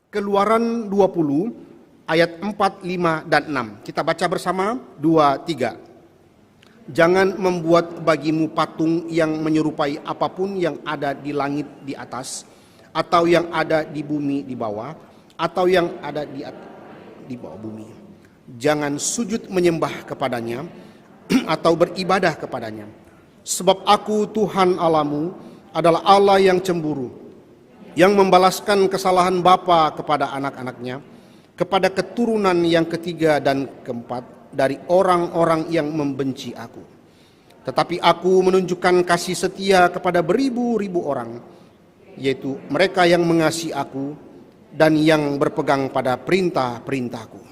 Keluaran 20 ayat 4, 5, dan 6. Kita baca bersama 2, 3. Jangan membuat bagimu patung yang menyerupai apapun yang ada di langit di atas, atau yang ada di bumi di bawah, atau yang ada di bawah bumi. Jangan sujud menyembah kepadanya atau beribadah kepadanya. Sebab aku Tuhan Allahmu adalah Allah yang cemburu, yang membalaskan kesalahan bapa kepada anak-anaknya, kepada keturunan yang ketiga dan keempat dari orang-orang yang membenci aku. Tetapi aku menunjukkan kasih setia kepada beribu-ribu orang, yaitu mereka yang mengasihi aku dan yang berpegang pada perintah-perintahku.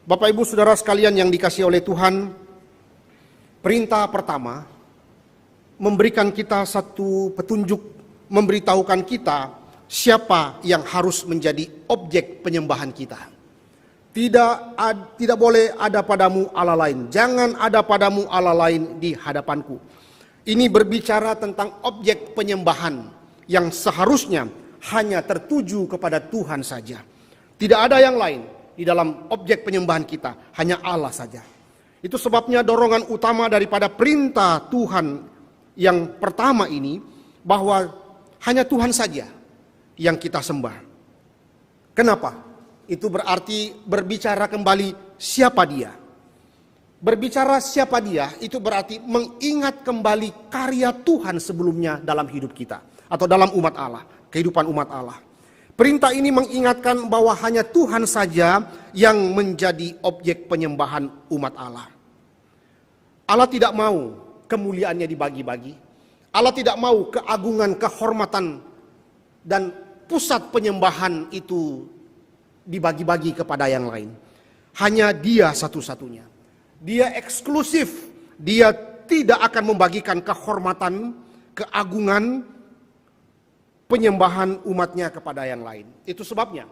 Bapak Ibu Saudara sekalian yang dikasihi oleh Tuhan, perintah pertama memberikan kita satu petunjuk, memberitahukan kita siapa yang harus menjadi objek penyembahan kita. Tidak boleh ada padamu Allah lain. Jangan ada padamu Allah lain di hadapanku. Ini berbicara tentang objek penyembahan yang seharusnya hanya tertuju kepada Tuhan saja. Tidak ada yang lain di dalam objek penyembahan kita, hanya Allah saja. Itu sebabnya dorongan utama daripada perintah Tuhan yang pertama ini, bahwa hanya Tuhan saja yang kita sembah. Kenapa? Itu berarti berbicara kembali siapa dia. Berbicara siapa dia itu berarti mengingat kembali karya Tuhan sebelumnya dalam hidup kita, atau dalam umat Allah, kehidupan umat Allah. Perintah ini mengingatkan bahwa hanya Tuhan saja yang menjadi objek penyembahan umat Allah. Allah tidak mau kemuliaannya dibagi-bagi. Allah tidak mau keagungan, kehormatan, dan pusat penyembahan itu dibagi-bagi kepada yang lain. Hanya Dia satu-satunya. Dia eksklusif. Dia tidak akan membagikan kehormatan, keagungan, penyembahan umatnya kepada yang lain. Itu sebabnya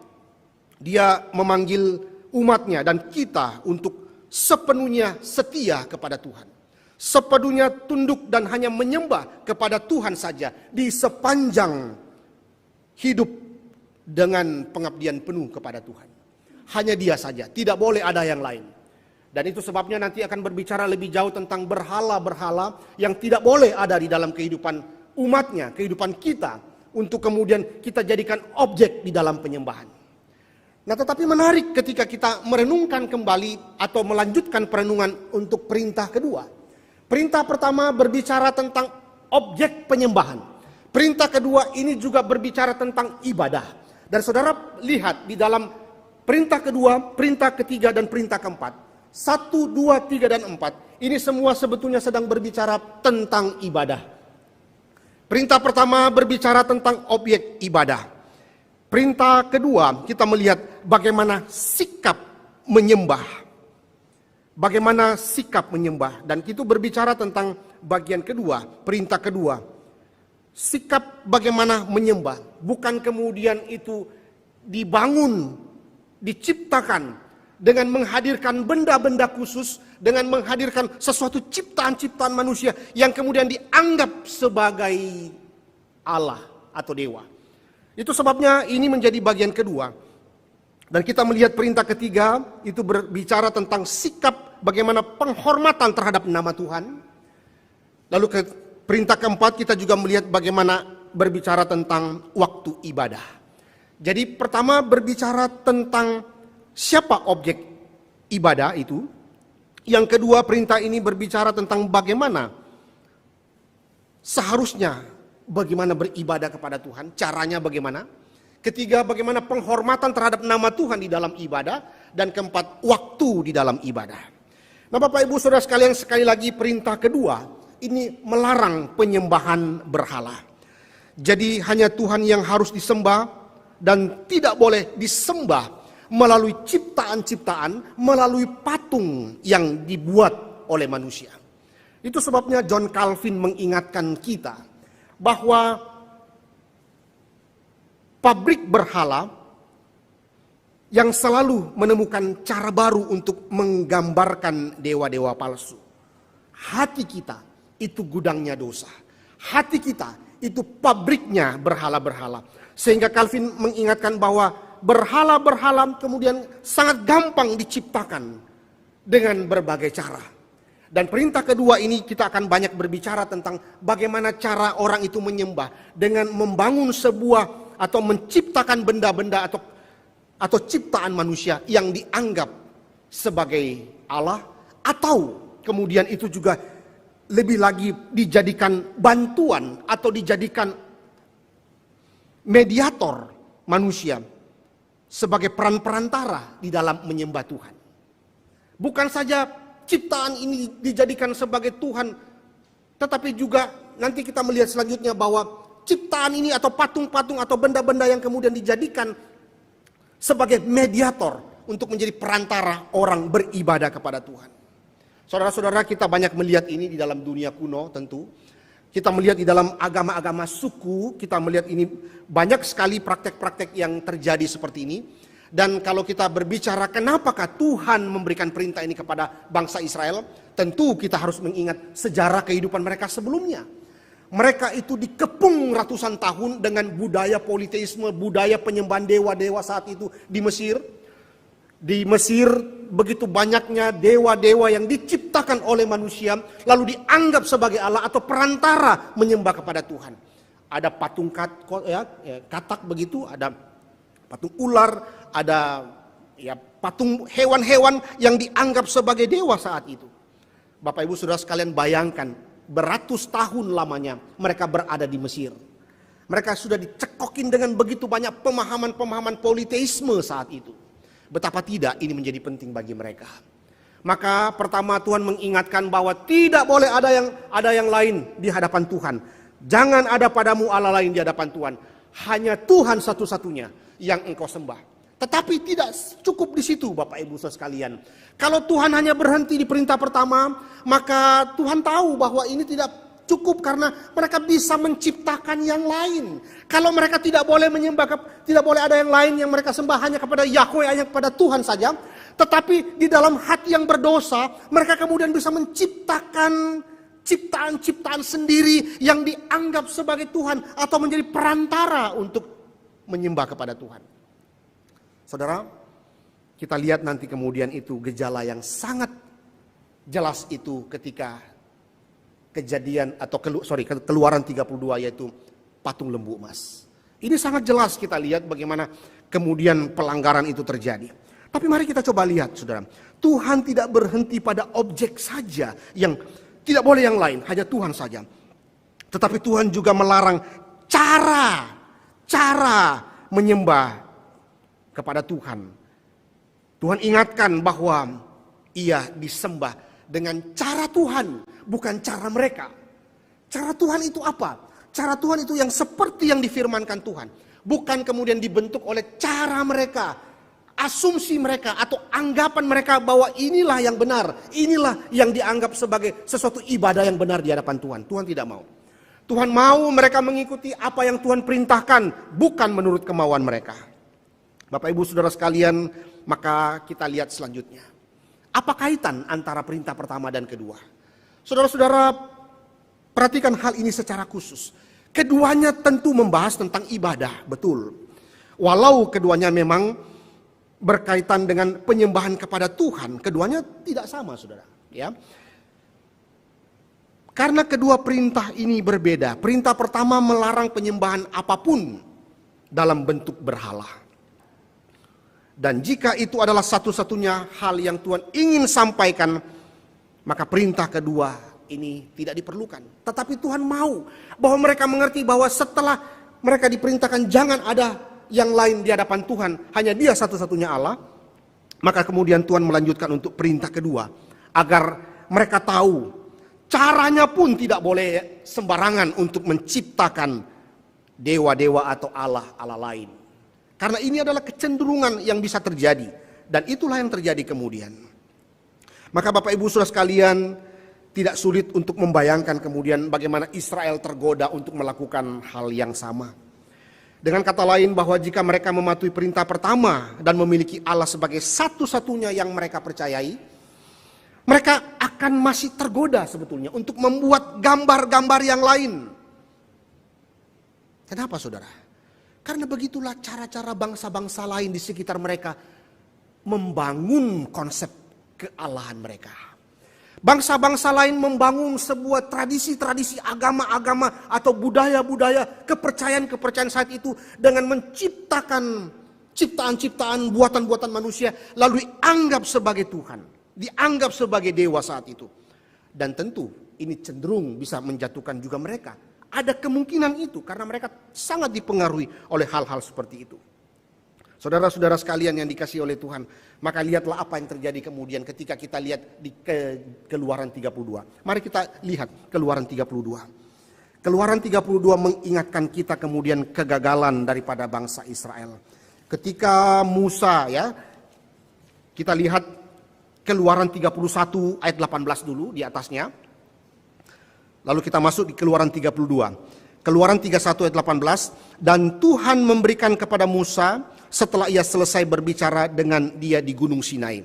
Dia memanggil umatnya dan kita untuk sepenuhnya setia kepada Tuhan. Sepenuhnya tunduk dan hanya menyembah kepada Tuhan saja di sepanjang hidup dengan pengabdian penuh kepada Tuhan. Hanya Dia saja, tidak boleh ada yang lain. Dan itu sebabnya nanti akan berbicara lebih jauh tentang berhala-berhala yang tidak boleh ada di dalam kehidupan umatnya, kehidupan kita, untuk kemudian kita jadikan objek di dalam penyembahan. Nah, tetapi menarik ketika kita merenungkan kembali atau melanjutkan perenungan untuk perintah kedua. Perintah pertama berbicara tentang objek penyembahan. Perintah kedua ini juga berbicara tentang ibadah. Dan saudara lihat di dalam perintah kedua, perintah ketiga, dan perintah keempat. 1, 2, 3, dan 4. Ini semua sebetulnya sedang berbicara tentang ibadah. Perintah pertama berbicara tentang objek ibadah. Perintah kedua kita melihat bagaimana sikap menyembah. Bagaimana sikap menyembah. Dan itu berbicara tentang bagian kedua, perintah kedua. Sikap bagaimana menyembah. Bukan kemudian itu dibangun, diciptakan dengan menghadirkan benda-benda khusus, dengan menghadirkan sesuatu ciptaan-ciptaan manusia yang kemudian dianggap sebagai Allah atau dewa. Itu sebabnya ini menjadi bagian kedua. Dan kita melihat perintah ketiga itu berbicara tentang sikap bagaimana penghormatan terhadap nama Tuhan. Lalu perintah keempat kita juga melihat bagaimana berbicara tentang waktu ibadah. Jadi pertama berbicara tentang siapa objek ibadah itu. Yang kedua perintah ini berbicara tentang bagaimana seharusnya bagaimana beribadah kepada Tuhan, caranya bagaimana. Ketiga bagaimana penghormatan terhadap nama Tuhan di dalam ibadah. Dan keempat waktu di dalam ibadah. Nah Bapak Ibu Saudara sekalian, sekali lagi perintah kedua ini melarang penyembahan berhala. Jadi hanya Tuhan yang harus disembah dan tidak boleh disembah melalui ciptaan-ciptaan, melalui patung yang dibuat oleh manusia. Itu sebabnya John Calvin mengingatkan kita bahwa pabrik berhala yang selalu menemukan cara baru untuk menggambarkan dewa-dewa palsu. Hati kita itu gudangnya dosa. Hati kita itu pabriknya berhala-berhala. Sehingga Calvin mengingatkan bahwa berhala-berhala kemudian sangat gampang diciptakan dengan berbagai cara. Dan perintah kedua ini kita akan banyak berbicara tentang bagaimana cara orang itu menyembah dengan membangun sebuah atau menciptakan benda-benda atau ciptaan manusia yang dianggap sebagai Allah, atau kemudian itu juga lebih lagi dijadikan bantuan atau dijadikan mediator manusia sebagai peran perantara di dalam menyembah Tuhan. Bukan saja ciptaan ini dijadikan sebagai Tuhan, tetapi juga nanti kita melihat selanjutnya bahwa ciptaan ini atau patung-patung atau benda-benda yang kemudian dijadikan sebagai mediator untuk menjadi perantara orang beribadah kepada Tuhan. Saudara-saudara, kita banyak melihat ini di dalam dunia kuno tentu. Kita melihat di dalam agama-agama suku, kita melihat ini banyak sekali praktek-praktek yang terjadi seperti ini. Dan kalau kita berbicara kenapakah Tuhan memberikan perintah ini kepada bangsa Israel, tentu kita harus mengingat sejarah kehidupan mereka sebelumnya. Mereka itu dikepung ratusan tahun dengan budaya politeisme, budaya penyembahan dewa-dewa saat itu di Mesir. Di Mesir begitu banyaknya dewa-dewa yang diciptakan oleh manusia, lalu dianggap sebagai Allah atau perantara menyembah kepada Tuhan. Ada patung katak begitu, ada patung ular, ada patung hewan-hewan yang dianggap sebagai dewa saat itu. Bapak Ibu Saudara sekalian, bayangkan beratus tahun lamanya mereka berada di Mesir. Mereka sudah dicekokin dengan begitu banyak pemahaman-pemahaman politeisme saat itu. Betapa tidak ini menjadi penting bagi mereka. Maka pertama Tuhan mengingatkan bahwa tidak boleh ada yang lain di hadapan Tuhan. Jangan ada padamu Allah lain di hadapan Tuhan. Hanya Tuhan satu-satunya yang engkau sembah. Tetapi tidak cukup di situ Bapak Ibu Saudara sekalian. Kalau Tuhan hanya berhenti di perintah pertama, maka Tuhan tahu bahwa ini tidak cukup karena mereka bisa menciptakan yang lain. Kalau mereka tidak boleh menyembah, tidak boleh ada yang lain yang mereka sembah hanya kepada Yahweh, hanya kepada Tuhan saja. Tetapi di dalam hati yang berdosa, mereka kemudian bisa menciptakan ciptaan-ciptaan sendiri yang dianggap sebagai Tuhan atau menjadi perantara untuk menyembah kepada Tuhan. Saudara, kita lihat nanti kemudian itu gejala yang sangat jelas itu ketika Keluaran 32 yaitu patung lembu emas. Ini sangat jelas kita lihat bagaimana kemudian pelanggaran itu terjadi. Tapi mari kita coba lihat Saudara, Tuhan tidak berhenti pada objek saja yang tidak boleh yang lain, hanya Tuhan saja. Tetapi Tuhan juga melarang cara menyembah kepada Tuhan. Tuhan ingatkan bahwa ia disembah dengan cara Tuhan, bukan cara mereka. Cara Tuhan itu apa? Cara Tuhan itu yang seperti yang difirmankan Tuhan. Bukan kemudian dibentuk oleh cara mereka, asumsi mereka atau anggapan mereka bahwa inilah yang benar. Inilah yang dianggap sebagai sesuatu ibadah yang benar di hadapan Tuhan. Tuhan tidak mau. Tuhan mau mereka mengikuti apa yang Tuhan perintahkan, bukan menurut kemauan mereka. Bapak Ibu Saudara sekalian, maka kita lihat selanjutnya. Apa kaitan antara perintah pertama dan kedua? Saudara-saudara, perhatikan hal ini secara khusus. Keduanya tentu membahas tentang ibadah, betul. Walau keduanya memang berkaitan dengan penyembahan kepada Tuhan, keduanya tidak sama, Saudara, ya. Karena kedua perintah ini berbeda. Perintah pertama melarang penyembahan apapun dalam bentuk berhala. Dan jika itu adalah satu-satunya hal yang Tuhan ingin sampaikan, maka perintah kedua ini tidak diperlukan. Tetapi Tuhan mau bahwa mereka mengerti bahwa setelah mereka diperintahkan jangan ada yang lain di hadapan Tuhan, hanya Dia satu-satunya Allah. Maka kemudian Tuhan melanjutkan untuk perintah kedua, agar mereka tahu caranya pun tidak boleh sembarangan untuk menciptakan dewa-dewa atau Allah lain. Karena ini adalah kecenderungan yang bisa terjadi. Dan itulah yang terjadi kemudian. Maka Bapak Ibu Saudara sekalian, tidak sulit untuk membayangkan kemudian bagaimana Israel tergoda untuk melakukan hal yang sama. Dengan kata lain bahwa jika mereka mematuhi perintah pertama dan memiliki Allah sebagai satu-satunya yang mereka percayai, mereka akan masih tergoda sebetulnya untuk membuat gambar-gambar yang lain. Kenapa saudara? Karena begitulah cara-cara bangsa-bangsa lain di sekitar mereka membangun konsep kealahan mereka. Bangsa-bangsa lain membangun sebuah tradisi-tradisi agama-agama atau budaya-budaya, kepercayaan-kepercayaan saat itu dengan menciptakan ciptaan-ciptaan buatan-buatan manusia lalu dianggap sebagai Tuhan, dianggap sebagai dewa saat itu. Dan tentu ini cenderung bisa menjatuhkan juga mereka. Ada kemungkinan itu karena mereka sangat dipengaruhi oleh hal-hal seperti itu. Saudara-saudara sekalian yang dikasihi oleh Tuhan, maka lihatlah apa yang terjadi kemudian ketika kita lihat di Keluaran 32. Mari kita lihat Keluaran 32. Keluaran 32 mengingatkan kita kemudian kegagalan daripada bangsa Israel. Ketika Musa, ya, kita lihat Keluaran 31 ayat 18 dulu di atasnya. Lalu kita masuk di Keluaran 32. Keluaran 31 ayat 18. Dan Tuhan memberikan kepada Musa setelah ia selesai berbicara dengan dia di Gunung Sinai,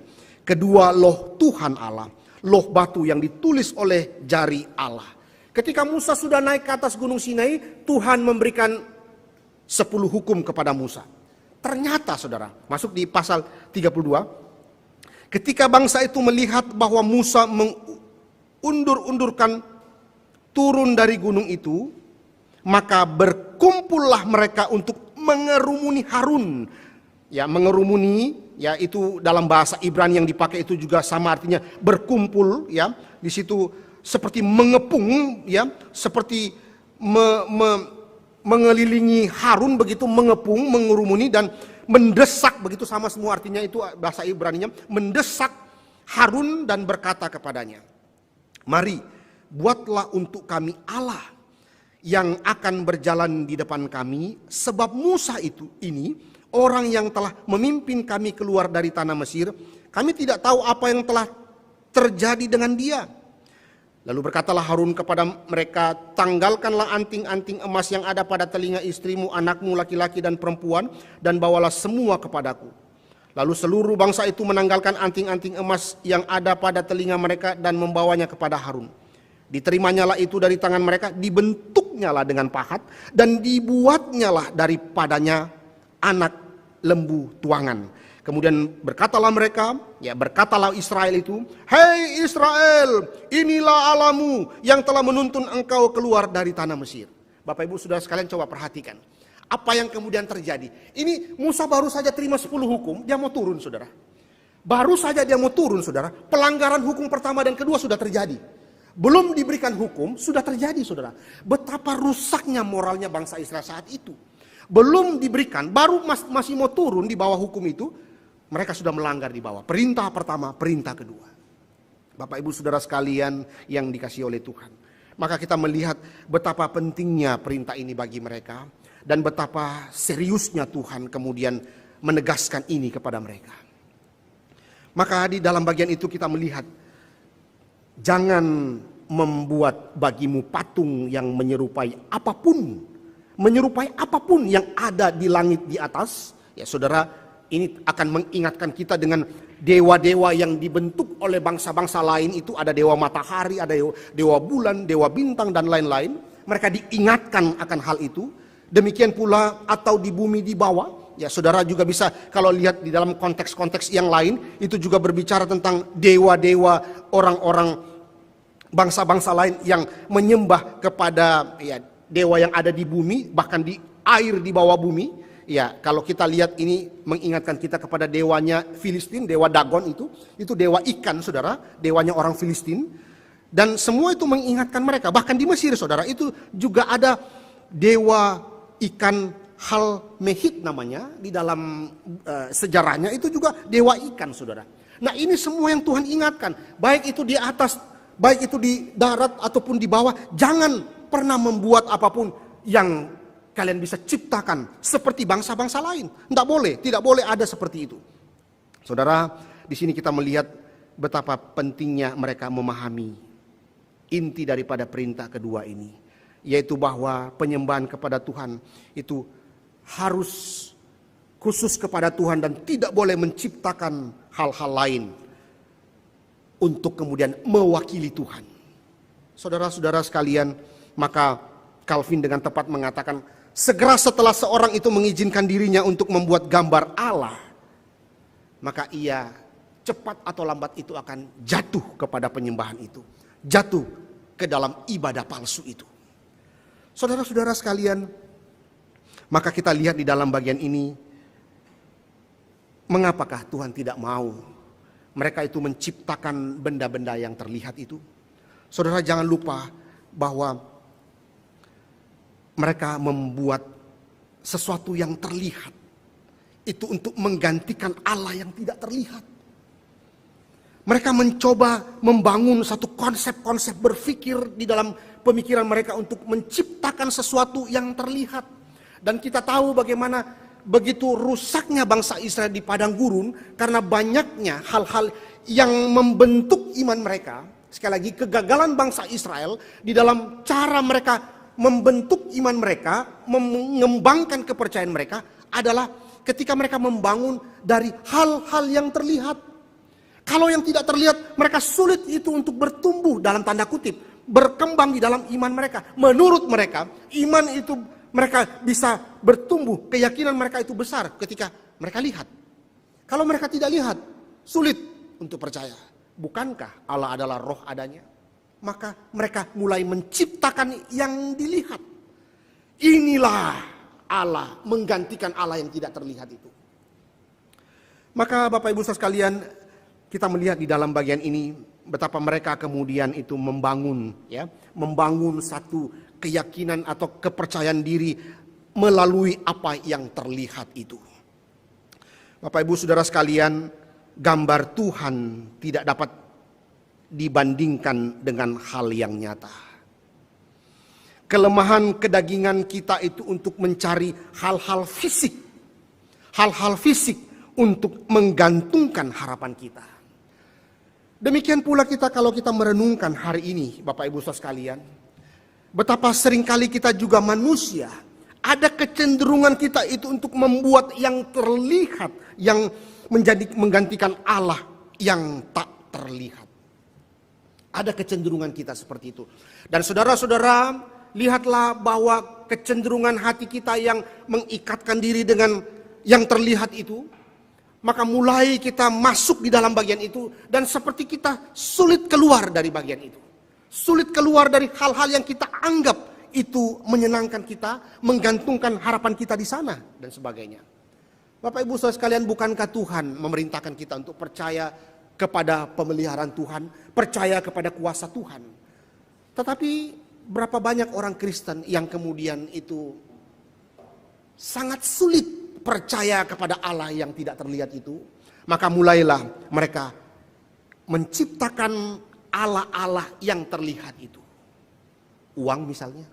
kedua loh Tuhan Allah, loh batu yang ditulis oleh jari Allah. Ketika Musa sudah naik ke atas Gunung Sinai, Tuhan memberikan 10 hukum kepada Musa. Ternyata saudara, masuk di pasal 32, ketika bangsa itu melihat bahwa Musa mengundur-undurkan turun dari gunung itu, maka berkumpullah mereka untuk mengerumuni Harun. Ya, mengerumuni, ya, itu dalam bahasa Ibrani yang dipakai itu juga sama artinya berkumpul, ya. Di situ seperti mengepung, ya, seperti mengelilingi Harun begitu, mengepung, mengerumuni dan mendesak, begitu sama semua artinya itu bahasa Ibraninya, mendesak Harun dan berkata kepadanya, "Mari, buatlah untuk kami Allah yang akan berjalan di depan kami, sebab Musa ini orang yang telah memimpin kami keluar dari tanah Mesir. Kami tidak tahu apa yang telah terjadi dengan dia." Lalu berkatalah Harun kepada mereka, "Tanggalkanlah anting-anting emas yang ada pada telinga istrimu, anakmu laki-laki dan perempuan, dan bawalah semua kepadaku." Lalu seluruh bangsa itu menanggalkan anting-anting emas yang ada pada telinga mereka dan membawanya kepada Harun. Diterimanya lah itu dari tangan mereka, dibentuknya lah dengan pahat, dan dibuatnya lah daripadanya anak lembu tuangan. Kemudian berkatalah mereka, ya, berkatalah Israel itu, "Hei Israel, inilah Allahmu yang telah menuntun engkau keluar dari tanah Mesir." Bapak Ibu Saudara sekalian, coba perhatikan apa yang kemudian terjadi. Ini Musa baru saja terima 10 hukum, dia mau turun saudara. Baru saja dia mau turun saudara, pelanggaran hukum pertama dan kedua sudah terjadi. Belum diberikan hukum, sudah terjadi saudara. Betapa rusaknya moralnya bangsa Israel saat itu. Belum diberikan, baru masih mau turun di bawah hukum itu, mereka sudah melanggar di bawah. Perintah pertama, perintah kedua. Bapak Ibu Saudara sekalian yang dikasihi oleh Tuhan. Maka kita melihat betapa pentingnya perintah ini bagi mereka. Dan betapa seriusnya Tuhan kemudian menegaskan ini kepada mereka. Maka di dalam bagian itu kita melihat, jangan membuat bagimu patung yang menyerupai apapun yang ada di langit di atas. Ya saudara, ini akan mengingatkan kita dengan dewa-dewa yang dibentuk oleh bangsa-bangsa lain itu. Ada dewa matahari, ada dewa bulan, dewa bintang dan lain-lain. Mereka diingatkan akan hal itu. Demikian pula atau di bumi di bawah. Ya saudara juga bisa kalau lihat di dalam konteks-konteks yang lain, itu juga berbicara tentang dewa-dewa orang-orang bangsa-bangsa lain yang menyembah kepada, ya, dewa yang ada di bumi, bahkan di air di bawah bumi. Ya, kalau kita lihat ini mengingatkan kita kepada dewanya Filistin, dewa Dagon itu dewa ikan saudara, dewanya orang Filistin. Dan semua itu mengingatkan mereka, bahkan di Mesir saudara, itu juga ada dewa ikan Halmehit namanya, di dalam sejarahnya itu juga dewa ikan saudara. Nah ini semua yang Tuhan ingatkan, baik itu di atas, baik itu di darat ataupun di bawah, jangan pernah membuat apapun yang kalian bisa ciptakan seperti bangsa-bangsa lain. Tidak boleh ada seperti itu. Saudara, di sini kita melihat betapa pentingnya mereka memahami inti daripada perintah kedua ini, yaitu bahwa penyembahan kepada Tuhan itu harus khusus kepada Tuhan dan tidak boleh menciptakan hal-hal lain untuk kemudian mewakili Tuhan. Saudara-saudara sekalian, maka Calvin dengan tepat mengatakan, segera setelah seorang itu mengizinkan dirinya untuk membuat gambar Allah, maka ia cepat atau lambat itu akan jatuh kepada penyembahan itu. Jatuh ke dalam ibadah palsu itu. Saudara-saudara sekalian, maka kita lihat di dalam bagian ini, mengapakah Tuhan tidak mau mereka itu menciptakan benda-benda yang terlihat itu? Saudara jangan lupa bahwa mereka membuat sesuatu yang terlihat itu untuk menggantikan Allah yang tidak terlihat. Mereka mencoba membangun satu konsep-konsep berpikir di dalam pemikiran mereka untuk menciptakan sesuatu yang terlihat. Dan kita tahu bagaimana begitu rusaknya bangsa Israel di padang gurun karena banyaknya hal-hal yang membentuk iman mereka. Sekali lagi, kegagalan bangsa Israel di dalam cara mereka membentuk iman mereka, mengembangkan kepercayaan mereka adalah ketika mereka membangun dari hal-hal yang terlihat. Kalau yang tidak terlihat, mereka sulit itu untuk bertumbuh dalam tanda kutip, berkembang di dalam iman mereka. Menurut mereka, iman itu mereka bisa bertumbuh, keyakinan mereka itu besar ketika mereka lihat. Kalau mereka tidak lihat, sulit untuk percaya. Bukankah Allah adalah roh adanya? Maka mereka mulai menciptakan yang dilihat. Inilah Allah menggantikan Allah yang tidak terlihat itu. Maka Bapak Ibu saudara sekalian, kita melihat di dalam bagian ini betapa mereka kemudian itu membangun satu keyakinan atau kepercayaan diri melalui apa yang terlihat itu. Bapak Ibu saudara sekalian, gambar Tuhan tidak dapat dibandingkan dengan hal yang nyata. Kelemahan kedagingan kita itu untuk mencari hal-hal fisik. Hal-hal fisik untuk menggantungkan harapan kita. Demikian pula kita kalau kita merenungkan hari ini Bapak Ibu saudara sekalian. Betapa seringkali kita juga manusia. Ada kecenderungan kita itu untuk membuat yang terlihat. Yang menggantikan Allah yang tak terlihat. Ada kecenderungan kita seperti itu. Dan saudara-saudara, lihatlah bahwa kecenderungan hati kita yang mengikatkan diri dengan yang terlihat itu, maka mulai kita masuk di dalam bagian itu dan seperti kita sulit keluar dari bagian itu. Sulit keluar dari hal-hal yang kita anggap itu menyenangkan kita, menggantungkan harapan kita di sana dan sebagainya. Bapak Ibu saudara sekalian, bukankah Tuhan memerintahkan kita untuk percaya kepada pemeliharaan Tuhan, percaya kepada kuasa Tuhan. Tetapi berapa banyak orang Kristen yang kemudian itu sangat sulit percaya kepada Allah yang tidak terlihat itu. Maka mulailah mereka menciptakan Allah-Allah yang terlihat itu. Uang misalnya.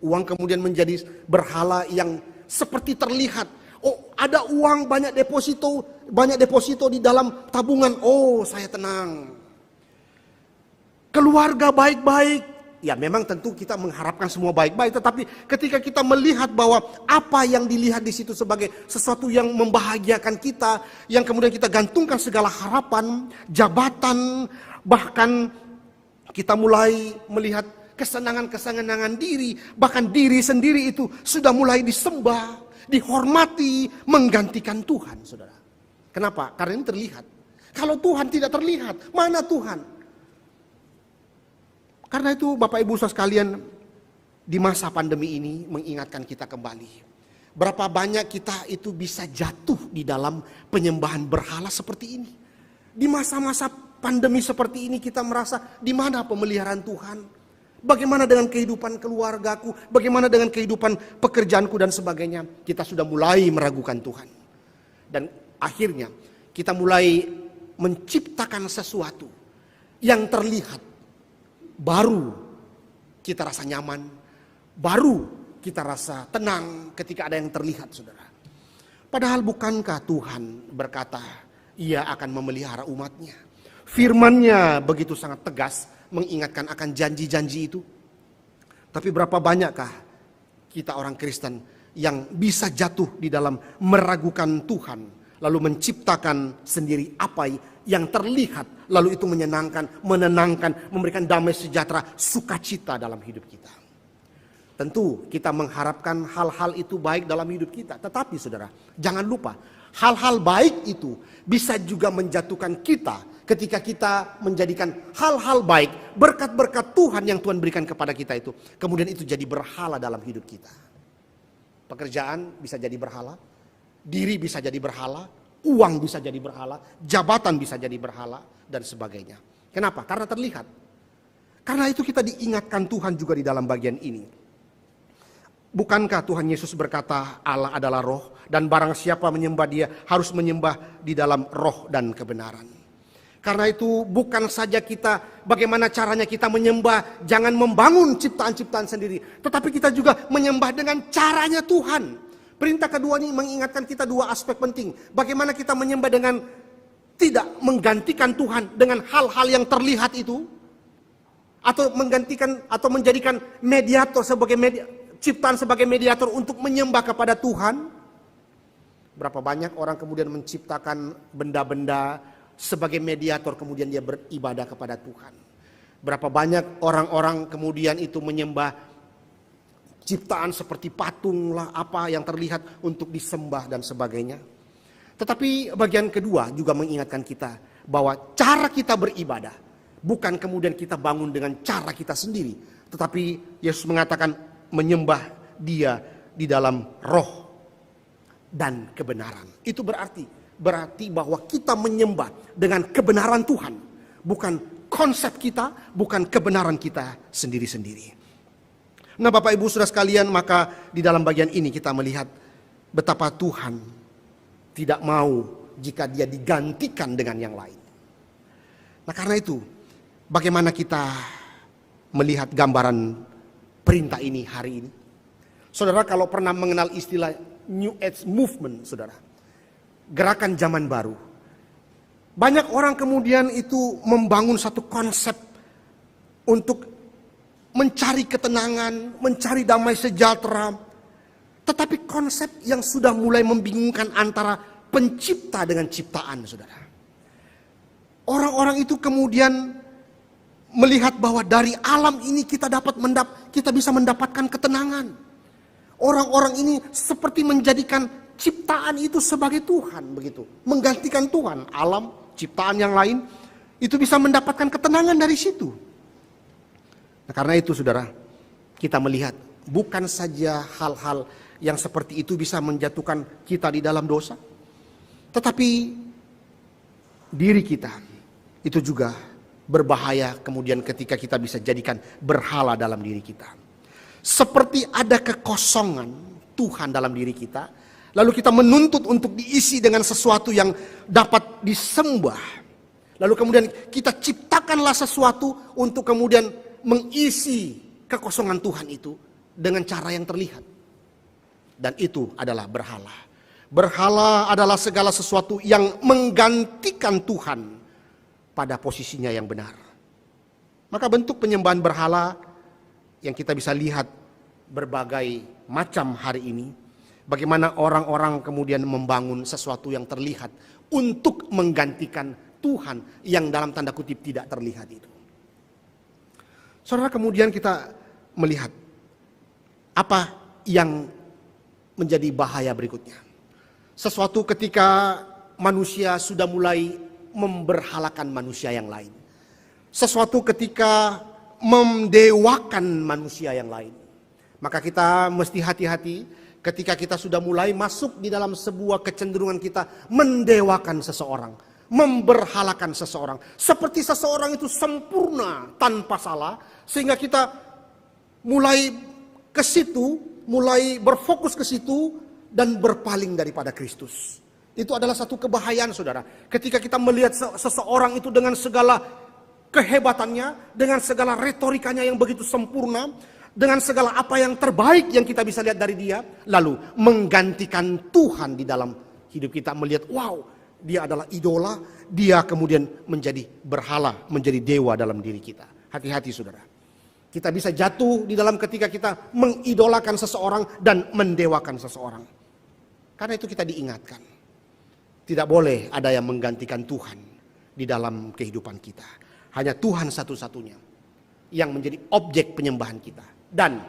Uang kemudian menjadi berhala yang seperti terlihat. Oh, ada uang, banyak deposito di dalam tabungan. Oh, saya tenang. Keluarga baik-baik. Ya, memang tentu kita mengharapkan semua baik-baik, tetapi ketika kita melihat bahwa apa yang dilihat di situ sebagai sesuatu yang membahagiakan kita, yang kemudian kita gantungkan segala harapan, jabatan, bahkan kita mulai melihat kesenangan-kesenangan diri, bahkan diri sendiri itu sudah mulai disembah, dihormati, menggantikan Tuhan, saudara. Kenapa? Karena ini terlihat. Kalau Tuhan tidak terlihat, mana Tuhan? Karena itu Bapak Ibu saudara sekalian, di masa pandemi ini mengingatkan kita kembali. Berapa banyak kita itu bisa jatuh di dalam penyembahan berhala seperti ini. Di masa-masa pandemi seperti ini kita merasa, di mana pemeliharaan Tuhan? Bagaimana dengan kehidupan keluargaku? Bagaimana dengan kehidupan pekerjaanku dan sebagainya? Kita sudah mulai meragukan Tuhan. Dan akhirnya kita mulai menciptakan sesuatu yang terlihat. Baru kita rasa nyaman. Baru kita rasa tenang ketika ada yang terlihat, saudara. Padahal bukankah Tuhan berkata, Ia akan memelihara umatnya. Firman-Nya begitu sangat tegas mengingatkan akan janji-janji itu. Tapi berapa banyakkah kita orang Kristen yang bisa jatuh di dalam meragukan Tuhan, lalu menciptakan sendiri apa yang terlihat, lalu itu menyenangkan, menenangkan, memberikan damai sejahtera, sukacita dalam hidup kita. Tentu kita mengharapkan hal-hal itu baik dalam hidup kita. Tetapi saudara, jangan lupa hal-hal baik itu bisa juga menjatuhkan kita ketika kita menjadikan hal-hal baik, berkat-berkat Tuhan yang Tuhan berikan kepada kita itu. Kemudian itu jadi berhala dalam hidup kita. Pekerjaan bisa jadi berhala, diri bisa jadi berhala, uang bisa jadi berhala, jabatan bisa jadi berhala, dan sebagainya. Kenapa? Karena terlihat. Karena itu kita diingatkan Tuhan juga di dalam bagian ini. Bukankah Tuhan Yesus berkata Allah adalah roh, dan barang siapa menyembah dia harus menyembah di dalam roh dan kebenaran. Karena itu bukan saja kita bagaimana caranya kita menyembah, jangan membangun ciptaan-ciptaan sendiri, tetapi kita juga menyembah dengan caranya Tuhan. Perintah kedua ini mengingatkan kita dua aspek penting. Bagaimana kita menyembah dengan tidak menggantikan Tuhan dengan hal-hal yang terlihat itu, atau menggantikan atau menjadikan mediator sebagai ciptaan sebagai mediator untuk menyembah kepada Tuhan. Berapa banyak orang kemudian menciptakan benda-benda sebagai mediator, kemudian dia beribadah kepada Tuhan. Berapa banyak orang-orang kemudian itu menyembah ciptaan seperti patung lah, apa yang terlihat untuk disembah dan sebagainya. Tetapi bagian kedua juga mengingatkan kita bahwa cara kita beribadah bukan kemudian kita bangun dengan cara kita sendiri, tetapi Yesus mengatakan menyembah dia di dalam roh dan kebenaran. Itu berarti bahwa kita menyembah dengan kebenaran Tuhan, bukan konsep kita, bukan kebenaran kita sendiri-sendiri. Nah, Bapak Ibu Saudara sekalian, maka di dalam bagian ini kita melihat betapa Tuhan tidak mau jika dia digantikan dengan yang lain. Nah, karena itu bagaimana kita melihat gambaran perintah ini hari ini? Saudara kalau pernah mengenal istilah New Age Movement, saudara, gerakan zaman baru, banyak orang kemudian itu membangun satu konsep untuk mencari ketenangan, mencari damai sejahtera. Tetapi konsep yang sudah mulai membingungkan antara pencipta dengan ciptaan, saudara. Orang-orang itu kemudian melihat bahwa dari alam ini kita bisa mendapatkan ketenangan. Orang-orang ini seperti menjadikan ciptaan itu sebagai Tuhan, begitu, menggantikan Tuhan. Alam, ciptaan yang lain itu bisa mendapatkan ketenangan dari situ. Nah, karena itu saudara, kita melihat bukan saja hal-hal yang seperti itu bisa menjatuhkan kita di dalam dosa, tetapi diri kita itu juga berbahaya kemudian ketika kita bisa jadikan berhala dalam diri kita. Seperti ada kekosongan Tuhan dalam diri kita, lalu kita menuntut untuk diisi dengan sesuatu yang dapat disembah. Lalu kemudian kita ciptakanlah sesuatu untuk kemudian mengisi kekosongan Tuhan itu dengan cara yang terlihat. Dan itu adalah berhala. Berhala adalah segala sesuatu yang menggantikan Tuhan pada posisinya yang benar. Maka bentuk penyembahan berhala yang kita bisa lihat berbagai macam hari ini. Bagaimana orang-orang kemudian membangun sesuatu yang terlihat untuk menggantikan Tuhan yang dalam tanda kutip tidak terlihat itu. Saudara, kemudian kita melihat apa yang menjadi bahaya berikutnya. Sesuatu ketika manusia sudah mulai memberhalakan manusia yang lain. Sesuatu ketika mendewakan manusia yang lain. Maka kita mesti hati-hati ketika kita sudah mulai masuk di dalam sebuah kecenderungan kita mendewakan seseorang, memberhalakan seseorang. Seperti seseorang itu sempurna tanpa salah, sehingga kita mulai ke situ, mulai berfokus ke situ dan berpaling daripada Kristus. Itu adalah satu kebahayaan, saudara. Ketika kita melihat seseorang itu dengan segala kehebatannya, dengan segala retorikanya yang begitu sempurna, dengan segala apa yang terbaik yang kita bisa lihat dari dia, lalu menggantikan Tuhan di dalam hidup kita, melihat wow, dia adalah idola, dia kemudian menjadi berhala, menjadi dewa dalam diri kita. Hati-hati, saudara. Kita bisa jatuh di dalam ketika kita mengidolakan seseorang dan mendewakan seseorang. Karena itu kita diingatkan, tidak boleh ada yang menggantikan Tuhan di dalam kehidupan kita. Hanya Tuhan satu-satunya yang menjadi objek penyembahan kita. Dan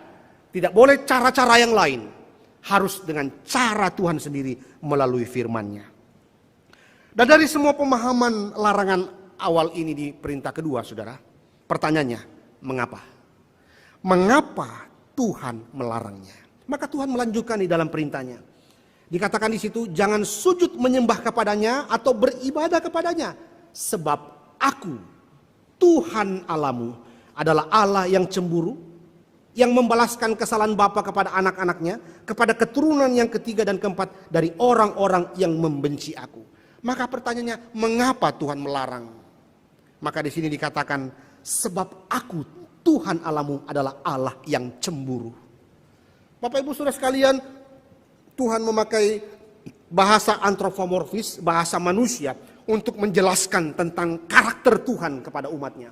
Tidak boleh cara-cara yang lain. Harus dengan cara Tuhan sendiri melalui firman-Nya. Dan dari semua pemahaman larangan awal ini di perintah kedua, saudara, pertanyaannya, mengapa? Mengapa Tuhan melarangnya? Maka Tuhan melanjutkan di dalam perintahnya. Dikatakan di situ, jangan sujud menyembah kepadanya atau beribadah kepadanya. Sebab aku, Tuhan Allahmu, adalah Allah yang cemburu, yang membalaskan kesalahan bapa kepada anak-anaknya, kepada keturunan yang ketiga dan keempat dari orang-orang yang membenci aku. Maka pertanyaannya, mengapa Tuhan melarang? Maka di sini dikatakan, sebab aku, Tuhan Allahmu, adalah Allah yang cemburu. Bapak Ibu Saudara sekalian, Tuhan memakai bahasa antropomorfis, bahasa manusia, untuk menjelaskan tentang karakter Tuhan kepada umatnya.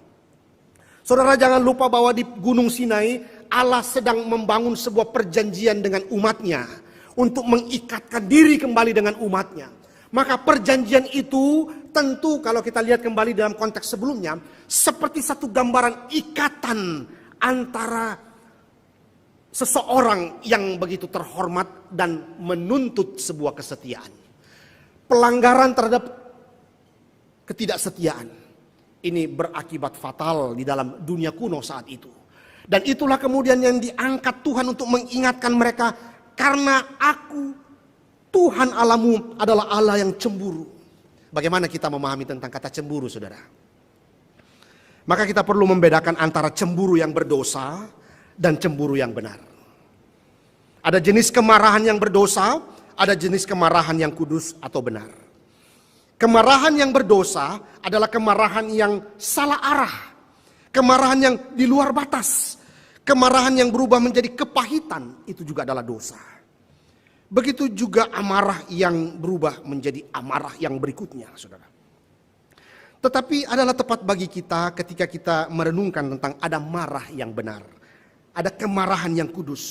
Saudara jangan lupa bahwa di Gunung Sinai, Allah sedang membangun sebuah perjanjian dengan umatnya. Untuk mengikatkan diri kembali dengan umatnya. Maka perjanjian itu tentu kalau kita lihat kembali dalam konteks sebelumnya. Seperti satu gambaran ikatan antara seseorang yang begitu terhormat dan menuntut sebuah kesetiaan. Pelanggaran terhadap ketidaksetiaan ini berakibat fatal di dalam dunia kuno saat itu. Dan itulah kemudian yang diangkat Tuhan untuk mengingatkan mereka. Karena aku, Tuhan Allahmu, adalah Allah yang cemburu. Bagaimana kita memahami tentang kata cemburu, saudara? Maka kita perlu membedakan antara cemburu yang berdosa dan cemburu yang benar. Ada jenis kemarahan yang berdosa, ada jenis kemarahan yang kudus atau benar. Kemarahan yang berdosa adalah kemarahan yang salah arah. Kemarahan yang di luar batas. Kemarahan yang berubah menjadi kepahitan, itu juga adalah dosa. Begitu juga amarah yang berubah menjadi amarah yang berikutnya, saudara. Tetapi adalah tepat bagi kita ketika kita merenungkan tentang ada marah yang benar. Ada kemarahan yang kudus.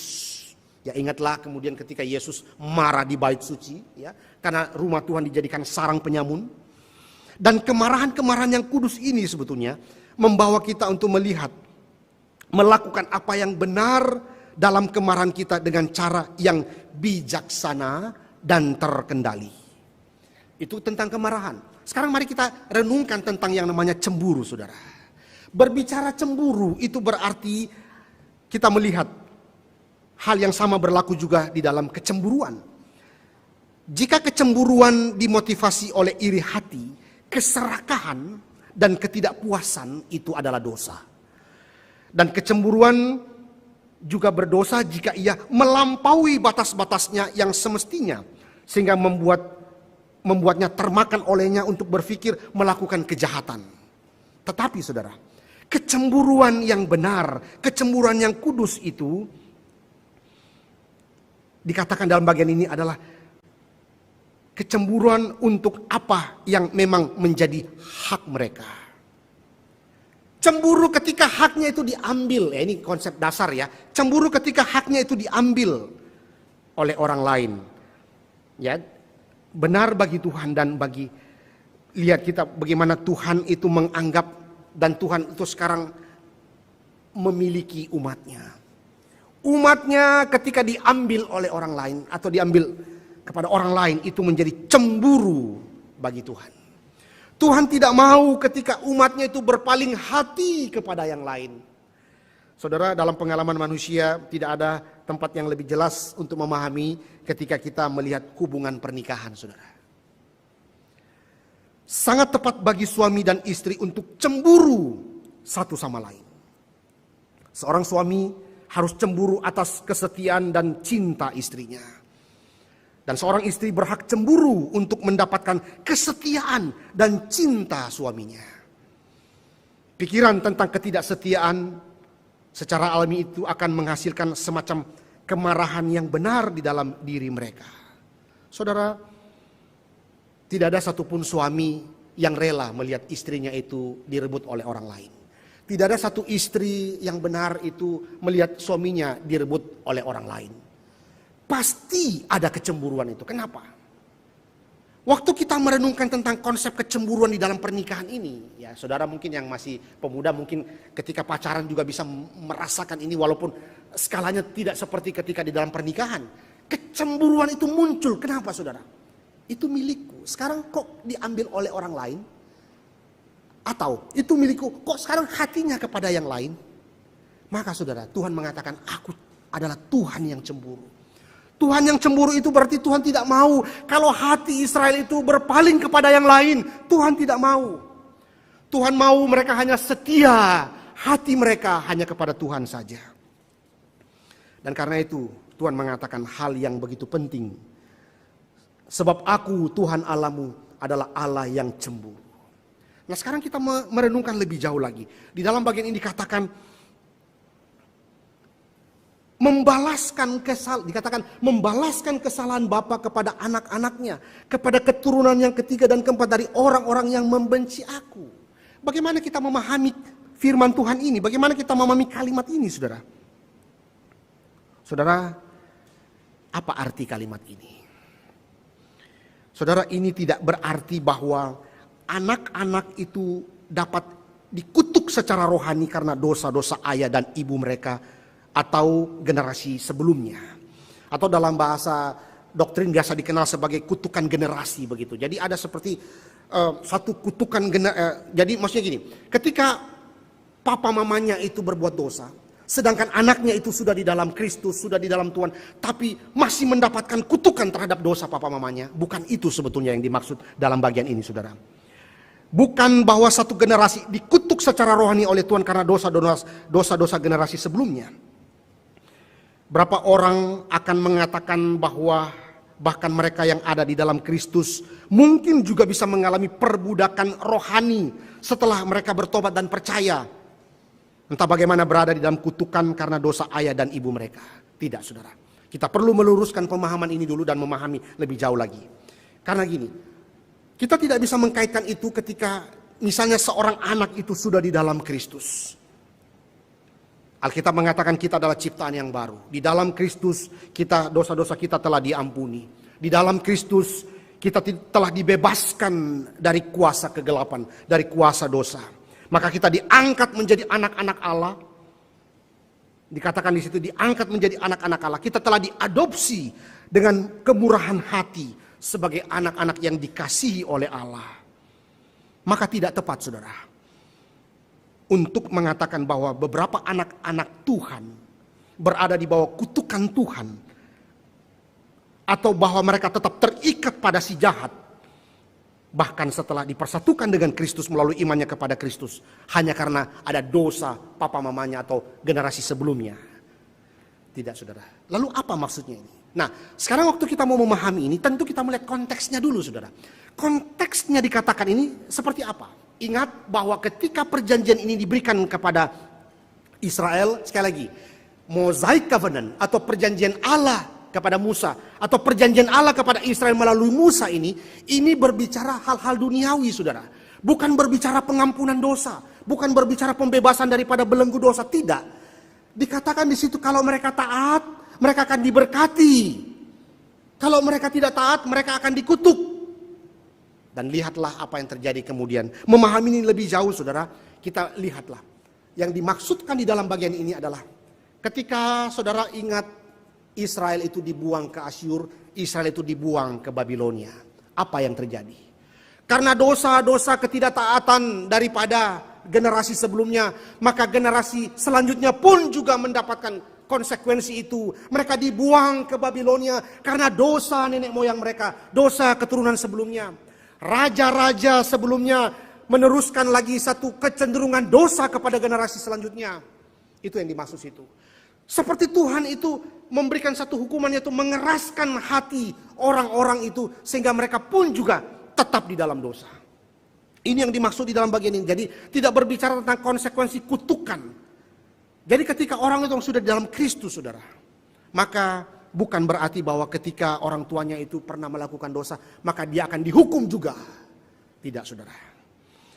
Ya ingatlah kemudian ketika Yesus marah di bait suci, ya, karena rumah Tuhan dijadikan sarang penyamun. Dan kemarahan-kemarahan yang kudus ini sebetulnya membawa kita untuk melihat, melakukan apa yang benar dalam kemarahan kita dengan cara yang bijaksana dan terkendali. Itu tentang kemarahan. Sekarang mari kita renungkan tentang yang namanya cemburu, saudara. Berbicara cemburu itu berarti kita melihat hal yang sama berlaku juga di dalam kecemburuan. Jika kecemburuan dimotivasi oleh iri hati, keserakahan, dan ketidakpuasan, itu adalah dosa. Dan kecemburuan juga berdosa jika ia melampaui batas-batasnya yang semestinya. Sehingga membuatnya termakan olehnya untuk berpikir melakukan kejahatan. Tetapi saudara, kecemburuan yang benar, kecemburuan yang kudus itu dikatakan dalam bagian ini adalah kecemburuan untuk apa yang memang menjadi hak mereka. Cemburu ketika haknya itu diambil, ya ini konsep dasar ya. Cemburu ketika haknya itu diambil oleh orang lain. Ya, benar bagi Tuhan dan bagi lihat kita bagaimana Tuhan itu menganggap dan Tuhan itu sekarang memiliki umatnya. Umatnya ketika diambil oleh orang lain atau diambil kepada orang lain itu menjadi cemburu bagi Tuhan. Tuhan tidak mau ketika umatnya itu berpaling hati kepada yang lain. Saudara, dalam pengalaman manusia tidak ada tempat yang lebih jelas untuk memahami ketika kita melihat hubungan pernikahan, saudara. Sangat tepat bagi suami dan istri untuk cemburu satu sama lain. Seorang suami harus cemburu atas kesetiaan dan cinta istrinya. Dan seorang istri berhak cemburu untuk mendapatkan kesetiaan dan cinta suaminya. Pikiran tentang ketidaksetiaan secara alami itu akan menghasilkan semacam kemarahan yang benar di dalam diri mereka. Saudara, tidak ada satupun suami yang rela melihat istrinya itu direbut oleh orang lain. Tidak ada satu istri yang benar itu melihat suaminya direbut oleh orang lain. Pasti ada kecemburuan itu. Kenapa? Waktu kita merenungkan tentang konsep kecemburuan di dalam pernikahan ini, ya saudara mungkin yang masih pemuda mungkin ketika pacaran juga bisa merasakan ini walaupun skalanya tidak seperti ketika di dalam pernikahan. Kecemburuan itu muncul, kenapa saudara? Itu milikku, sekarang kok diambil oleh orang lain? Atau itu milikku, kok sekarang hatinya kepada yang lain? Maka saudara, Tuhan mengatakan aku adalah Tuhan yang cemburu. Tuhan yang cemburu itu berarti Tuhan tidak mau kalau hati Israel itu berpaling kepada yang lain. Tuhan tidak mau. Tuhan mau mereka hanya setia. Hati mereka hanya kepada Tuhan saja. Dan karena itu Tuhan mengatakan hal yang begitu penting. Sebab aku Tuhan Allahmu adalah Allah yang cemburu. Nah sekarang kita merenungkan lebih jauh lagi. Di dalam bagian ini dikatakan dikatakan membalaskan kesalahan bapa kepada anak-anaknya, kepada keturunan yang ketiga dan keempat dari orang-orang yang membenci aku. Bagaimana kita memahami firman Tuhan ini? Bagaimana kita memahami kalimat ini, saudara? Saudara, apa arti kalimat ini? Saudara, ini tidak berarti bahwa anak-anak itu dapat dikutuk secara rohani karena dosa-dosa ayah dan ibu mereka atau generasi sebelumnya. Atau dalam bahasa doktrin biasa dikenal sebagai kutukan generasi begitu. Jadi ada seperti satu kutukan jadi maksudnya gini, ketika papa mamanya itu berbuat dosa, sedangkan anaknya itu sudah di dalam Kristus, sudah di dalam Tuhan, tapi masih mendapatkan kutukan terhadap dosa papa mamanya. Bukan itu sebetulnya yang dimaksud dalam bagian ini, saudara. Bukan bahwa satu generasi dikutuk secara rohani oleh Tuhan karena dosa-dosa generasi sebelumnya. Berapa orang akan mengatakan bahwa bahkan mereka yang ada di dalam Kristus mungkin juga bisa mengalami perbudakan rohani setelah mereka bertobat dan percaya. Entah bagaimana berada di dalam kutukan karena dosa ayah dan ibu mereka. Tidak, saudara. Kita perlu meluruskan pemahaman ini dulu dan memahami lebih jauh lagi. Karena gini, kita tidak bisa mengkaitkan itu ketika misalnya seorang anak itu sudah di dalam Kristus. Alkitab mengatakan kita adalah ciptaan yang baru. Di dalam Kristus kita dosa-dosa kita telah diampuni. Di dalam Kristus kita telah dibebaskan dari kuasa kegelapan, dari kuasa dosa. Maka kita diangkat menjadi anak-anak Allah. Dikatakan di situ diangkat menjadi anak-anak Allah. Kita telah diadopsi dengan kemurahan hati sebagai anak-anak yang dikasihi oleh Allah. Maka tidak tepat, saudara, untuk mengatakan bahwa beberapa anak-anak Tuhan berada di bawah kutukan Tuhan, atau bahwa mereka tetap terikat pada si jahat bahkan setelah dipersatukan dengan Kristus melalui imannya kepada Kristus, hanya karena ada dosa papa mamanya atau generasi sebelumnya. Tidak, saudara. Lalu apa maksudnya ini? Nah, sekarang waktu kita mau memahami ini, tentu kita melihat konteksnya dulu, saudara. Konteksnya dikatakan ini seperti apa? Ingat bahwa ketika perjanjian ini diberikan kepada Israel, sekali lagi, Mosaic Covenant atau perjanjian Allah kepada Musa atau perjanjian Allah kepada Israel melalui Musa ini berbicara hal-hal duniawi, saudara. Bukan berbicara pengampunan dosa, bukan berbicara pembebasan daripada belenggu dosa, tidak. Dikatakan di situ kalau mereka taat, mereka akan diberkati. Kalau mereka tidak taat, mereka akan dikutuk. Dan lihatlah apa yang terjadi kemudian. Memahami ini lebih jauh, saudara, kita lihatlah. Yang dimaksudkan di dalam bagian ini adalah ketika saudara ingat Israel itu dibuang ke Asyur, Israel itu dibuang ke Babilonia. Apa yang terjadi? Karena dosa-dosa ketidaktaatan daripada generasi sebelumnya, maka generasi selanjutnya pun juga mendapatkan konsekuensi itu. Mereka dibuang ke Babilonia karena dosa nenek moyang mereka, dosa keturunan sebelumnya. Raja-raja sebelumnya meneruskan lagi satu kecenderungan dosa kepada generasi selanjutnya. Itu yang dimaksud itu. Seperti Tuhan itu memberikan satu hukuman, yaitu mengeraskan hati orang-orang itu sehingga mereka pun juga tetap di dalam dosa. Ini yang dimaksud di dalam bagian ini. Jadi tidak berbicara tentang konsekuensi kutukan. Jadi ketika orang itu sudah di dalam Kristus, saudara, maka bukan berarti bahwa ketika orang tuanya itu pernah melakukan dosa, maka dia akan dihukum juga. Tidak, saudara.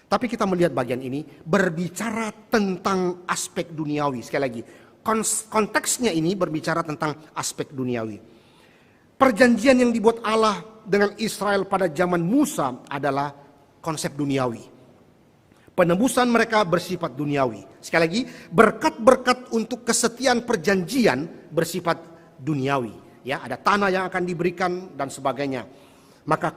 Tapi kita melihat bagian ini berbicara tentang aspek duniawi. Sekali lagi, konteksnya ini berbicara tentang aspek duniawi. Perjanjian yang dibuat Allah dengan Israel pada zaman Musa adalah konsep duniawi. Penebusan mereka bersifat duniawi. Sekali lagi, berkat-berkat untuk kesetiaan perjanjian bersifat duniawi. Ya, ada tanah yang akan diberikan dan sebagainya. Maka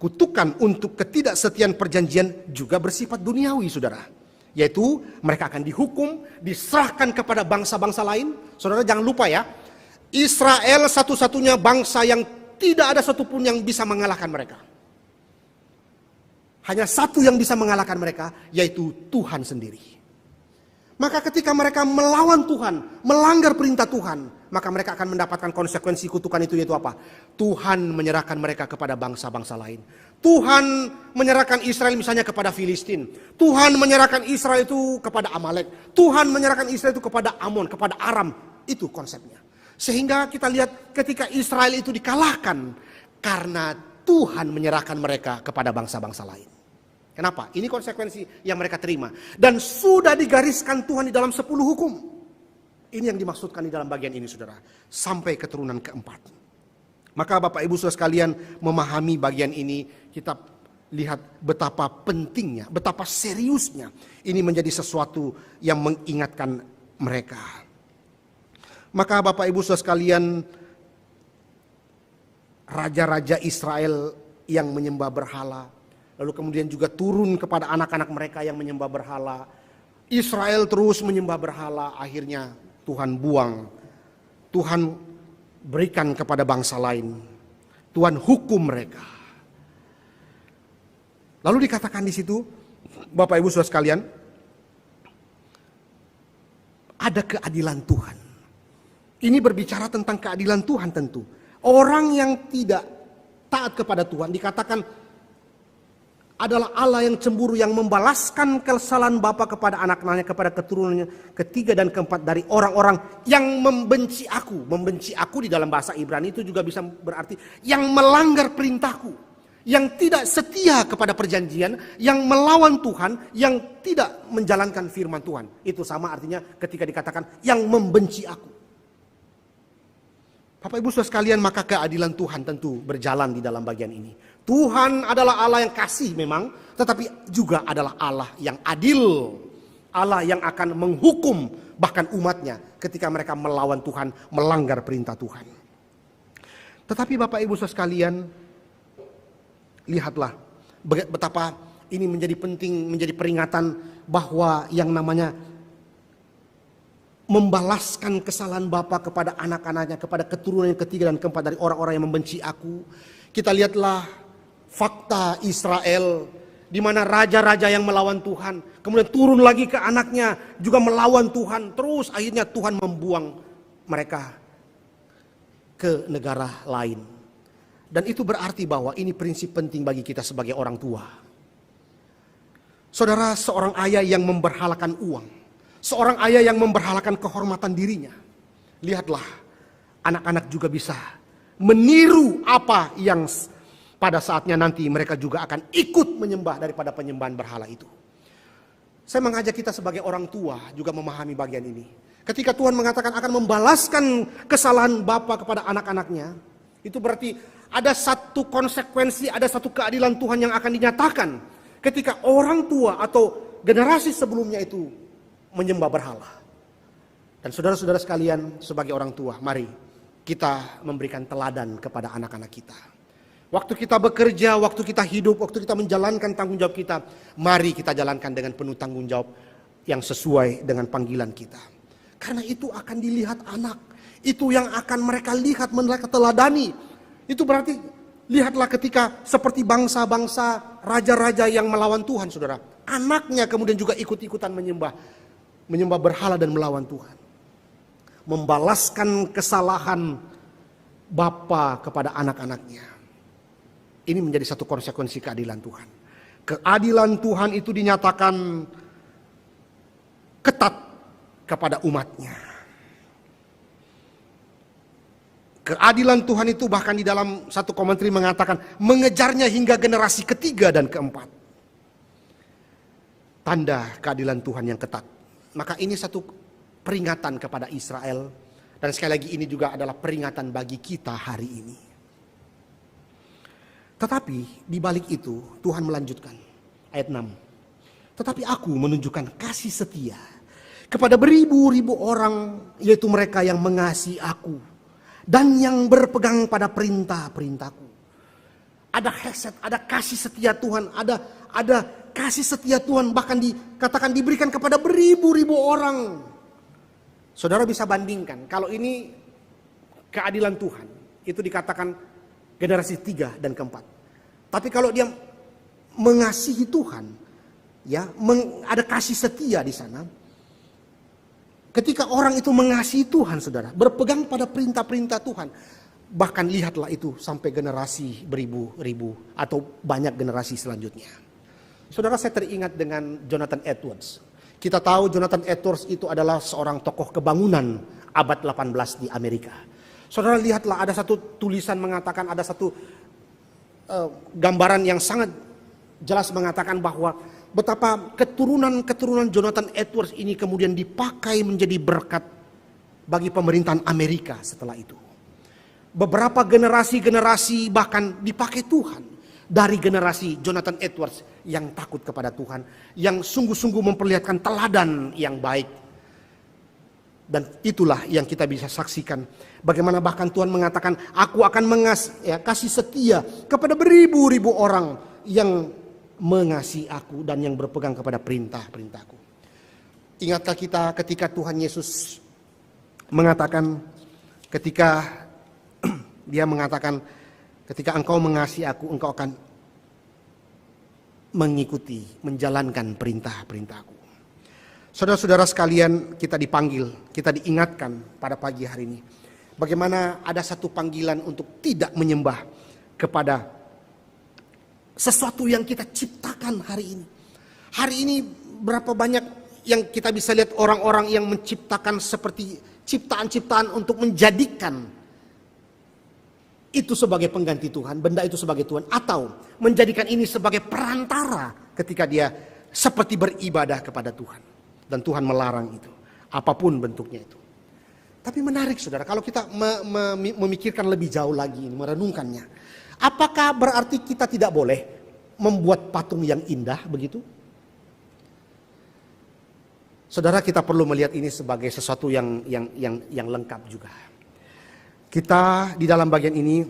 kutukan untuk ketidaksetiaan perjanjian juga bersifat duniawi, saudara. Yaitu mereka akan dihukum, diserahkan kepada bangsa-bangsa lain. Saudara jangan lupa ya, Israel satu-satunya bangsa yang tidak ada satupun yang bisa mengalahkan mereka. Hanya satu yang bisa mengalahkan mereka, yaitu Tuhan sendiri. Maka ketika mereka melawan Tuhan, melanggar perintah Tuhan, maka mereka akan mendapatkan konsekuensi kutukan itu, yaitu apa? Tuhan menyerahkan mereka kepada bangsa-bangsa lain. Tuhan menyerahkan Israel misalnya kepada Filistin. Tuhan menyerahkan Israel itu kepada Amalek. Tuhan menyerahkan Israel itu kepada Amon, kepada Aram. Itu konsepnya. Sehingga kita lihat ketika Israel itu dikalahkan karena Tuhan menyerahkan mereka kepada bangsa-bangsa lain. Kenapa? Ini konsekuensi yang mereka terima. Dan sudah digariskan Tuhan di dalam 10 hukum. Ini yang dimaksudkan di dalam bagian ini, saudara. Sampai keturunan keempat. Maka Bapak Ibu saudara sekalian, memahami bagian ini, kita lihat betapa pentingnya, betapa seriusnya ini menjadi sesuatu yang mengingatkan mereka. Maka Bapak Ibu saudara sekalian, raja-raja Israel yang menyembah berhala, lalu kemudian juga turun kepada anak-anak mereka yang menyembah berhala. Israel terus menyembah berhala, akhirnya Tuhan buang. Tuhan berikan kepada bangsa lain. Tuhan hukum mereka. Lalu dikatakan di situ, Bapak Ibu saudara sekalian, ada keadilan Tuhan. Ini berbicara tentang keadilan Tuhan tentu. Orang yang tidak taat kepada Tuhan dikatakan adalah Allah yang cemburu, yang membalaskan kesalahan bapa kepada anak-anaknya, kepada keturunannya ketiga dan keempat dari orang-orang yang membenci aku. Membenci aku di dalam bahasa Ibrani itu juga bisa berarti yang melanggar perintahku, yang tidak setia kepada perjanjian, yang melawan Tuhan, yang tidak menjalankan firman Tuhan. Itu sama artinya ketika dikatakan yang membenci aku. Bapak Ibu saudara sekalian, maka keadilan Tuhan tentu berjalan di dalam bagian ini. Tuhan adalah Allah yang kasih memang, tetapi juga adalah Allah yang adil. Allah yang akan menghukum bahkan umatnya ketika mereka melawan Tuhan, melanggar perintah Tuhan. Tetapi Bapak Ibu saudara sekalian, lihatlah betapa ini menjadi penting, menjadi peringatan bahwa yang namanya membalaskan kesalahan bapa kepada anak-anaknya, kepada keturunan yang ketiga dan keempat dari orang-orang yang membenci aku. Kita lihatlah fakta Israel, di mana raja-raja yang melawan Tuhan, kemudian turun lagi ke anaknya juga melawan Tuhan. Terus akhirnya Tuhan membuang mereka ke negara lain. Dan itu berarti bahwa ini prinsip penting bagi kita sebagai orang tua. Saudara, seorang ayah yang memberhalakan uang, seorang ayah yang memberhalakan kehormatan dirinya, lihatlah, anak-anak juga bisa meniru apa yang pada saatnya nanti mereka juga akan ikut menyembah daripada penyembahan berhala itu. Saya mengajak kita sebagai orang tua juga memahami bagian ini. Ketika Tuhan mengatakan akan membalaskan kesalahan bapa kepada anak-anaknya, itu berarti ada satu konsekuensi, ada satu keadilan Tuhan yang akan dinyatakan ketika orang tua atau generasi sebelumnya itu menyembah berhala. Dan saudara-saudara sekalian, sebagai orang tua, mari kita memberikan teladan kepada anak-anak kita. Waktu kita bekerja, waktu kita hidup, waktu kita menjalankan tanggung jawab kita, mari kita jalankan dengan penuh tanggung jawab yang sesuai dengan panggilan kita. Karena itu akan dilihat anak, itu yang akan mereka lihat, mereka teladani. Itu berarti lihatlah ketika seperti bangsa-bangsa, raja-raja yang melawan Tuhan, saudara. Anaknya kemudian juga ikut-ikutan menyembah berhala dan melawan Tuhan. Membalaskan kesalahan bapa kepada anak-anaknya. Ini menjadi satu konsekuensi keadilan Tuhan. Keadilan Tuhan itu dinyatakan ketat kepada umatnya. Keadilan Tuhan itu bahkan di dalam satu komentari mengatakan mengejarnya hingga generasi ketiga dan keempat. Tanda keadilan Tuhan yang ketat. Maka ini satu peringatan kepada Israel. Dan sekali lagi ini juga adalah peringatan bagi kita hari ini. Tetapi di balik itu Tuhan melanjutkan ayat 6. Tetapi aku menunjukkan kasih setia kepada beribu-ribu orang, yaitu mereka yang mengasihi aku dan yang berpegang pada perintah-perintahku. Ada hasad, ada kasih setia Tuhan, ada kasih setia Tuhan bahkan dikatakan diberikan kepada beribu-ribu orang. Saudara bisa bandingkan, kalau ini keadilan Tuhan, itu dikatakan generasi 3 dan keempat. Tapi kalau dia mengasihi Tuhan, ya, ada kasih setia di sana. Ketika orang itu mengasihi Tuhan, saudara, berpegang pada perintah-perintah Tuhan, bahkan lihatlah itu sampai generasi beribu-ribu atau banyak generasi selanjutnya. Saudara, saya teringat dengan Jonathan Edwards. Kita tahu Jonathan Edwards itu adalah seorang tokoh kebangunan abad 18 di Amerika. Saudara, lihatlah ada satu tulisan mengatakan, ada satu gambaran yang sangat jelas mengatakan bahwa betapa keturunan Jonathan Edwards ini kemudian dipakai menjadi berkat bagi pemerintahan Amerika setelah itu. Beberapa generasi-generasi bahkan dipakai Tuhan dari generasi Jonathan Edwards yang takut kepada Tuhan, yang sungguh-sungguh memperlihatkan teladan yang baik. Dan itulah yang kita bisa saksikan. Bagaimana bahkan Tuhan mengatakan, aku akan kasih setia kepada beribu-ribu orang yang mengasihi aku dan yang berpegang kepada perintah-perintahku. Ingatkah kita ketika Tuhan Yesus mengatakan, ketika dia mengatakan, ketika engkau mengasihi aku, engkau akan mengikuti, menjalankan perintah-perintahku. Saudara-saudara sekalian, kita dipanggil, kita diingatkan pada pagi hari ini. Bagaimana ada satu panggilan untuk tidak menyembah kepada sesuatu yang kita ciptakan hari ini. Hari ini berapa banyak yang kita bisa lihat orang-orang yang menciptakan seperti ciptaan-ciptaan untuk menjadikan itu sebagai pengganti Tuhan, benda itu sebagai Tuhan, atau menjadikan ini sebagai perantara ketika dia seperti beribadah kepada Tuhan. Dan Tuhan melarang itu, apapun bentuknya itu. Tapi menarik saudara, kalau kita memikirkan lebih jauh lagi, merenungkannya. Apakah berarti kita tidak boleh membuat patung yang indah begitu? Saudara, kita perlu melihat ini sebagai sesuatu yang lengkap juga. Kita di dalam bagian ini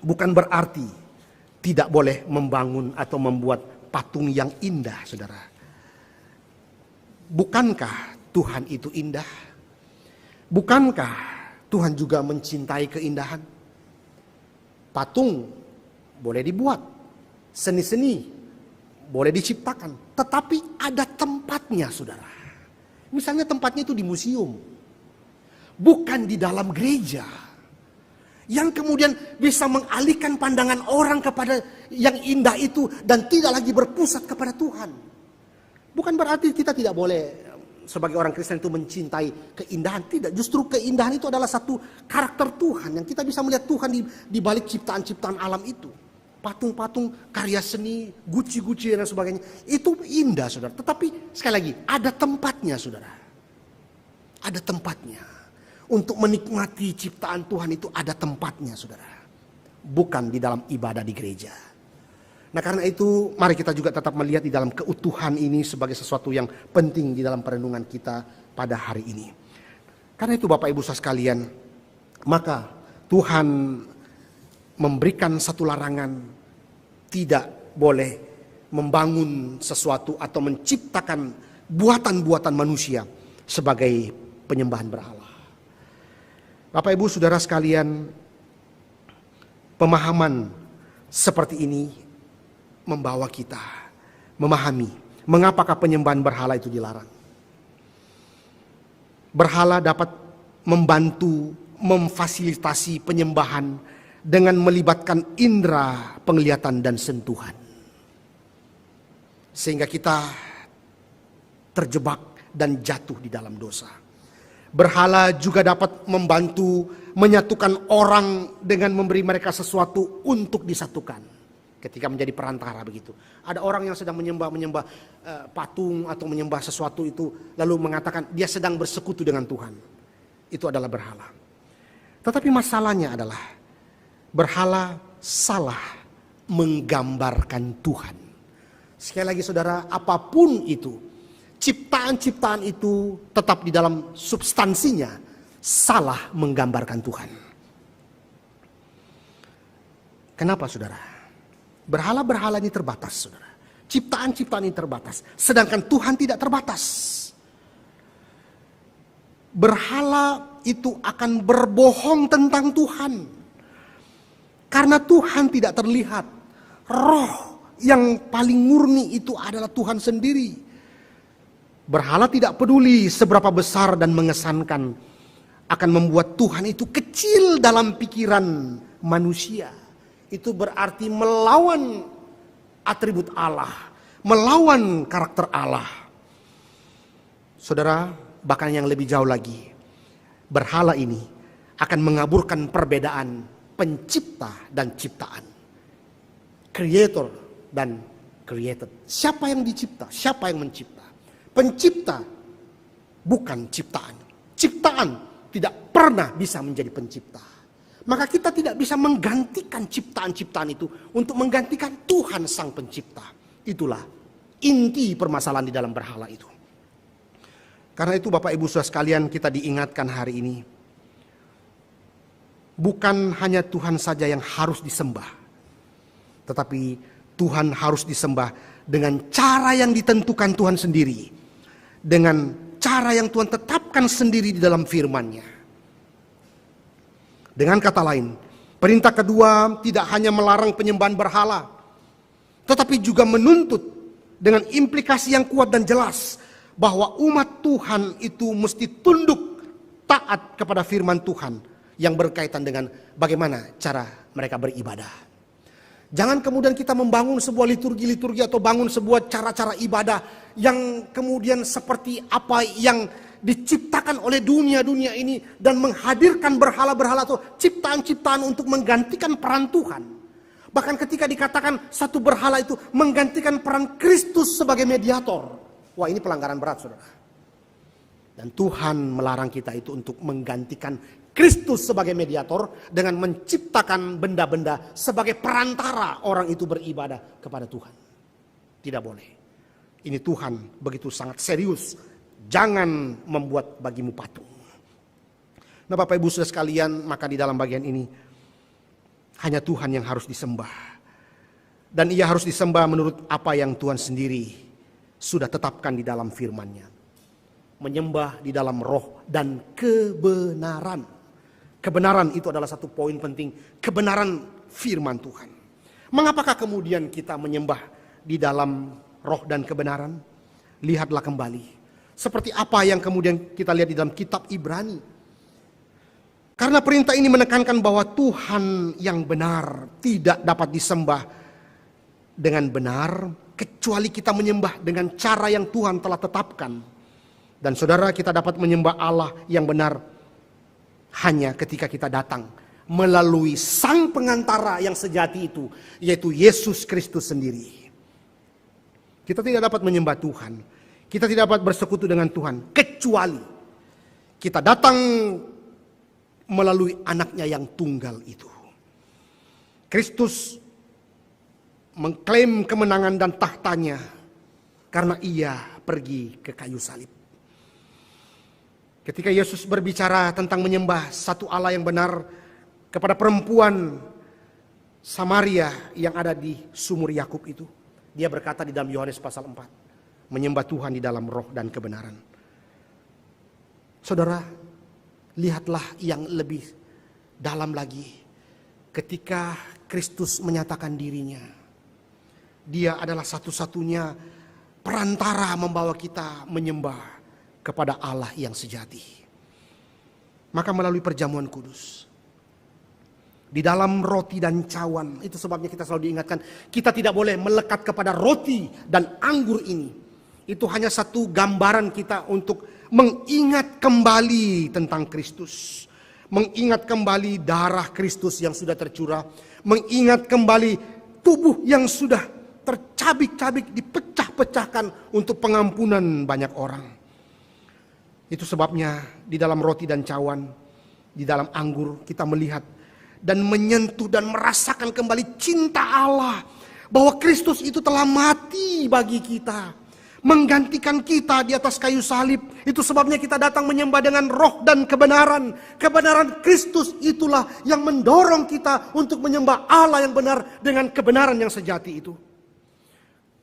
bukan berarti tidak boleh membangun atau membuat patung yang indah, saudara. Bukankah Tuhan itu indah? Bukankah Tuhan juga mencintai keindahan? Patung boleh dibuat, seni-seni boleh diciptakan, tetapi ada tempatnya, saudara. Misalnya tempatnya itu di museum, bukan di dalam gereja, yang kemudian bisa mengalihkan pandangan orang kepada yang indah itu dan tidak lagi berpusat kepada Tuhan. Bukan berarti kita tidak boleh sebagai orang Kristen itu mencintai keindahan. Tidak, justru keindahan itu adalah satu karakter Tuhan yang kita bisa melihat Tuhan di balik ciptaan-ciptaan alam itu. Patung-patung, karya seni, guci-guci dan sebagainya. Itu indah, saudara. Tetapi sekali lagi, ada tempatnya, saudara. Ada tempatnya. Untuk menikmati ciptaan Tuhan itu ada tempatnya, saudara. Bukan di dalam ibadah di gereja. Nah, karena itu mari kita juga tetap melihat di dalam keutuhan ini sebagai sesuatu yang penting di dalam perenungan kita pada hari ini. Karena itu Bapak Ibu saudara sekalian, maka Tuhan memberikan satu larangan, tidak boleh membangun sesuatu atau menciptakan buatan-buatan manusia sebagai penyembahan berhala. Bapak Ibu saudara sekalian, pemahaman seperti ini membawa kita memahami mengapakah penyembahan berhala itu dilarang. Berhala dapat membantu memfasilitasi penyembahan dengan melibatkan indera penglihatan dan sentuhan. Sehingga kita terjebak dan jatuh di dalam dosa. Berhala juga dapat membantu menyatukan orang dengan memberi mereka sesuatu untuk disatukan. Ketika menjadi perantara begitu. Ada orang yang sedang menyembah patung atau menyembah sesuatu itu, lalu mengatakan dia sedang bersekutu dengan Tuhan. Itu adalah berhala. Tetapi masalahnya adalah berhala salah menggambarkan Tuhan. Sekali lagi saudara, apapun itu, ciptaan-ciptaan itu tetap di dalam substansinya salah menggambarkan Tuhan. Kenapa saudara? Berhala-berhala ini terbatas saudara. Ciptaan-ciptaan ini terbatas. Sedangkan Tuhan tidak terbatas. Berhala itu akan berbohong tentang Tuhan. Karena Tuhan tidak terlihat. Roh yang paling murni itu adalah Tuhan sendiri. Berhala tidak peduli seberapa besar dan mengesankan, akan membuat Tuhan itu kecil dalam pikiran manusia. Itu berarti melawan atribut Allah, melawan karakter Allah. Saudara, bahkan yang lebih jauh lagi, berhala ini akan mengaburkan perbedaan pencipta dan ciptaan, creator dan created. Siapa yang dicipta, siapa yang mencipta? Pencipta bukan ciptaan. Ciptaan tidak pernah bisa menjadi pencipta. Maka kita tidak bisa menggantikan ciptaan-ciptaan itu untuk menggantikan Tuhan sang pencipta. Itulah inti permasalahan di dalam berhala itu. Karena itu Bapak Ibu Saudara sekalian, kita diingatkan hari ini, bukan hanya Tuhan saja yang harus disembah, tetapi Tuhan harus disembah dengan cara yang ditentukan Tuhan sendiri, dengan cara yang Tuhan tetapkan sendiri di dalam firman-Nya. Dengan kata lain, perintah kedua tidak hanya melarang penyembahan berhala, tetapi juga menuntut dengan implikasi yang kuat dan jelas bahwa umat Tuhan itu mesti tunduk taat kepada firman Tuhan yang berkaitan dengan bagaimana cara mereka beribadah. Jangan kemudian kita membangun sebuah liturgi-liturgi atau bangun sebuah cara-cara ibadah yang kemudian seperti apa yang diciptakan oleh dunia-dunia ini dan menghadirkan berhala-berhala atau ciptaan-ciptaan untuk menggantikan peran Tuhan. Bahkan ketika dikatakan satu berhala itu menggantikan peran Kristus sebagai mediator. Wah, ini pelanggaran berat saudara. Dan Tuhan melarang kita itu untuk menggantikan Kristus sebagai mediator dengan menciptakan benda-benda sebagai perantara orang itu beribadah kepada Tuhan. Tidak boleh. Ini Tuhan begitu sangat serius. Jangan membuat bagimu patung. Nah Bapak Ibu Saudara sekalian, maka di dalam bagian ini hanya Tuhan yang harus disembah. Dan ia harus disembah menurut apa yang Tuhan sendiri sudah tetapkan di dalam firman-Nya. Menyembah di dalam roh dan kebenaran. Kebenaran itu adalah satu poin penting. Kebenaran firman Tuhan. Mengapakah kemudian kita menyembah di dalam roh dan kebenaran? Lihatlah kembali. Seperti apa yang kemudian kita lihat di dalam kitab Ibrani. Karena perintah ini menekankan bahwa Tuhan yang benar tidak dapat disembah dengan benar kecuali kita menyembah dengan cara yang Tuhan telah tetapkan. Dan saudara, kita dapat menyembah Allah yang benar hanya ketika kita datang melalui sang pengantara yang sejati itu, yaitu Yesus Kristus sendiri. Kita tidak dapat menyembah Tuhan, kita tidak dapat bersekutu dengan Tuhan kecuali kita datang melalui anaknya yang tunggal itu. Kristus mengklaim kemenangan dan tahtanya karena ia pergi ke kayu salib. Ketika Yesus berbicara tentang menyembah satu Allah yang benar kepada perempuan Samaria yang ada di sumur Yakub itu, dia berkata di dalam Yohanes pasal 4, menyembah Tuhan di dalam roh dan kebenaran. Saudara, lihatlah yang lebih dalam lagi. Ketika Kristus menyatakan dirinya, dia adalah satu-satunya perantara membawa kita menyembah kepada Allah yang sejati. Maka melalui perjamuan kudus, di dalam roti dan cawan, itu sebabnya kita selalu diingatkan, kita tidak boleh melekat kepada roti dan anggur ini. Itu hanya satu gambaran kita untuk mengingat kembali tentang Kristus. Mengingat kembali darah Kristus yang sudah tercurah. Mengingat kembali tubuh yang sudah tercabik-cabik, dipecah-pecahkan untuk pengampunan banyak orang. Itu sebabnya di dalam roti dan cawan, di dalam anggur kita melihat dan menyentuh dan merasakan kembali cinta Allah. Bahwa Kristus itu telah mati bagi kita, menggantikan kita di atas kayu salib. Itu sebabnya kita datang menyembah dengan roh dan kebenaran. Kebenaran Kristus itulah yang mendorong kita untuk menyembah Allah yang benar dengan kebenaran yang sejati itu.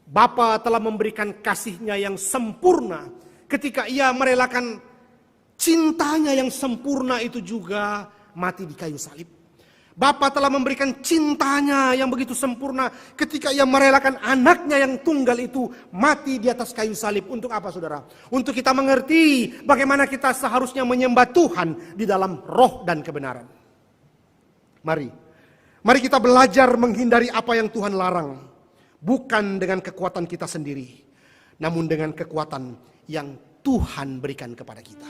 Bapa telah memberikan kasih-Nya yang sempurna ketika Ia merelakan cintanya yang sempurna itu juga mati di kayu salib. Bapa telah memberikan cintanya yang begitu sempurna ketika Ia merelakan anaknya yang tunggal itu mati di atas kayu salib. Untuk apa, saudara? Untuk kita mengerti bagaimana kita seharusnya menyembah Tuhan di dalam roh dan kebenaran. Mari kita belajar menghindari apa yang Tuhan larang. Bukan dengan kekuatan kita sendiri, namun dengan kekuatan yang Tuhan berikan kepada kita.